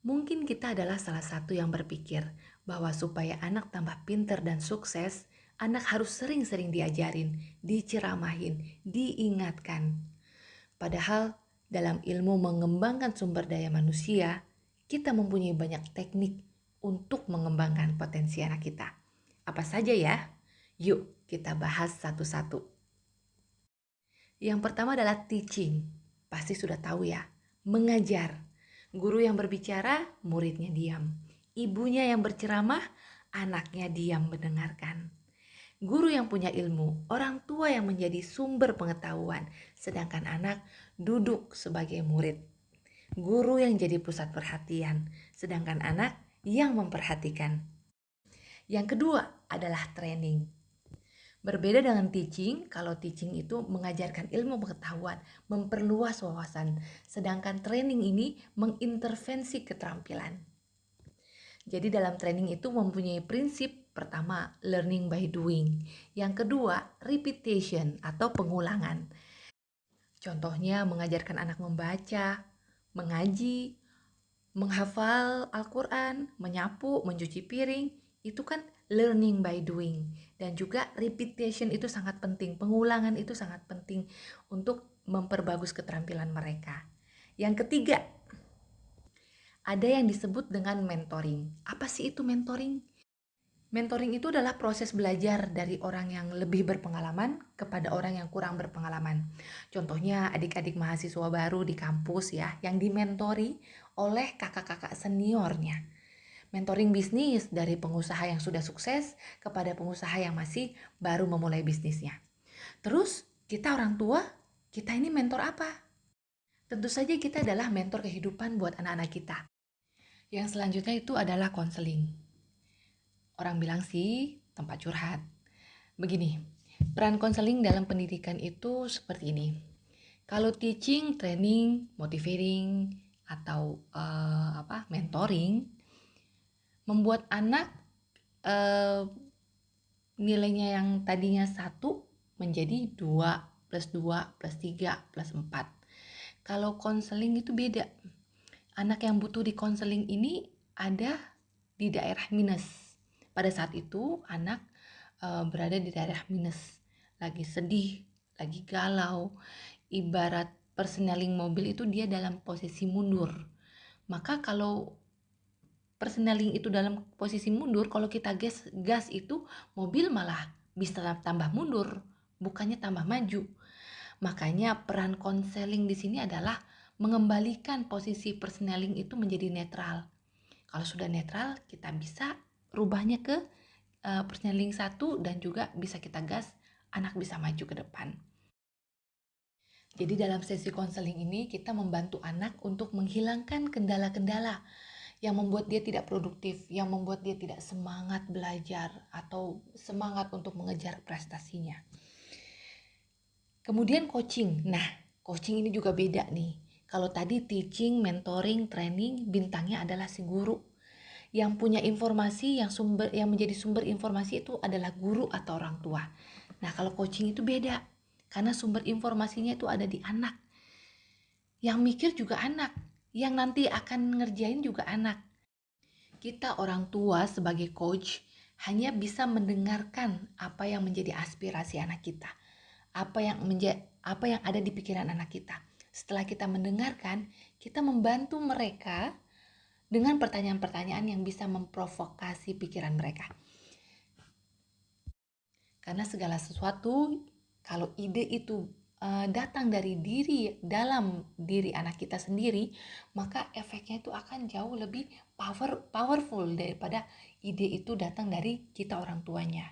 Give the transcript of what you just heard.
Mungkin kita adalah salah satu yang berpikir bahwa supaya anak tambah pinter dan sukses, anak harus sering-sering diajarin, diceramahin, diingatkan. Padahal dalam ilmu mengembangkan sumber daya manusia, kita mempunyai banyak teknik untuk mengembangkan potensi anak kita. Apa saja ya? Yuk kita bahas satu-satu. Yang pertama adalah teaching. Pasti sudah tahu ya, mengajar. Guru yang berbicara, muridnya diam. Ibunya yang berceramah, anaknya diam mendengarkan. Guru yang punya ilmu, orang tua yang menjadi sumber pengetahuan, sedangkan anak duduk sebagai murid. Guru yang jadi pusat perhatian, sedangkan anak yang memperhatikan. Yang kedua adalah training. Berbeda dengan teaching, kalau teaching itu mengajarkan ilmu pengetahuan, memperluas wawasan, sedangkan training ini mengintervensi keterampilan. Jadi dalam training itu mempunyai prinsip pertama learning by doing, yang kedua repetition atau pengulangan. Contohnya mengajarkan anak membaca, mengaji, menghafal Al-Quran, menyapu, mencuci piring, itu kan learning by doing. Dan juga repetition itu sangat penting, pengulangan itu sangat penting untuk memperbagus keterampilan mereka. Yang ketiga, ada yang disebut dengan mentoring. Apa sih itu mentoring? Mentoring itu adalah proses belajar dari orang yang lebih berpengalaman kepada orang yang kurang berpengalaman. Contohnya adik-adik mahasiswa baru di kampus ya, yang dimentori oleh kakak-kakak seniornya. Mentoring bisnis dari pengusaha yang sudah sukses kepada pengusaha yang masih baru memulai bisnisnya. Terus kita orang tua, kita ini mentor apa? Tentu saja kita adalah mentor kehidupan buat anak-anak kita. Yang selanjutnya itu adalah konseling. Orang bilang sih tempat curhat. Begini, peran konseling dalam pendidikan itu seperti ini. Kalau teaching, training, motivating, atau mentoring, membuat anak nilainya yang tadinya 1 menjadi 2 plus 2 plus 3 plus 4. Kalau konseling itu beda. Anak yang butuh di konseling ini ada di daerah minus. Pada saat itu anak berada di daerah minus, lagi sedih, lagi galau. Ibarat perseneling mobil itu dia dalam posisi mundur. Maka kalau perseneling itu dalam posisi mundur, kalau kita gas itu mobil malah bisa tambah mundur, bukannya tambah maju. Makanya peran konseling di sini adalah mengembalikan posisi perseneling itu menjadi netral. Kalau sudah netral, kita bisa rubahnya ke perseneling 1 dan juga bisa kita gas, anak bisa maju ke depan. Jadi dalam sesi konseling ini kita membantu anak untuk menghilangkan kendala-kendala yang membuat dia tidak produktif, yang membuat dia tidak semangat belajar atau semangat untuk mengejar prestasinya. Kemudian coaching. Nah, coaching ini juga beda nih. Kalau tadi teaching, mentoring, training, bintangnya adalah si guru. Yang punya informasi, yang menjadi sumber informasi itu adalah guru atau orang tua. Nah, kalau coaching itu beda. Karena sumber informasinya itu ada di anak. Yang mikir juga anak. Yang nanti akan ngerjain juga anak. Kita orang tua sebagai coach hanya bisa mendengarkan apa yang menjadi aspirasi anak kita. Apa yang ada di pikiran anak kita. Setelah kita mendengarkan, kita membantu mereka dengan pertanyaan-pertanyaan yang bisa memprovokasi pikiran mereka. Karena segala sesuatu, kalau ide itu datang dari dalam diri anak kita sendiri, maka efeknya itu akan jauh lebih powerful daripada ide itu datang dari kita orang tuanya.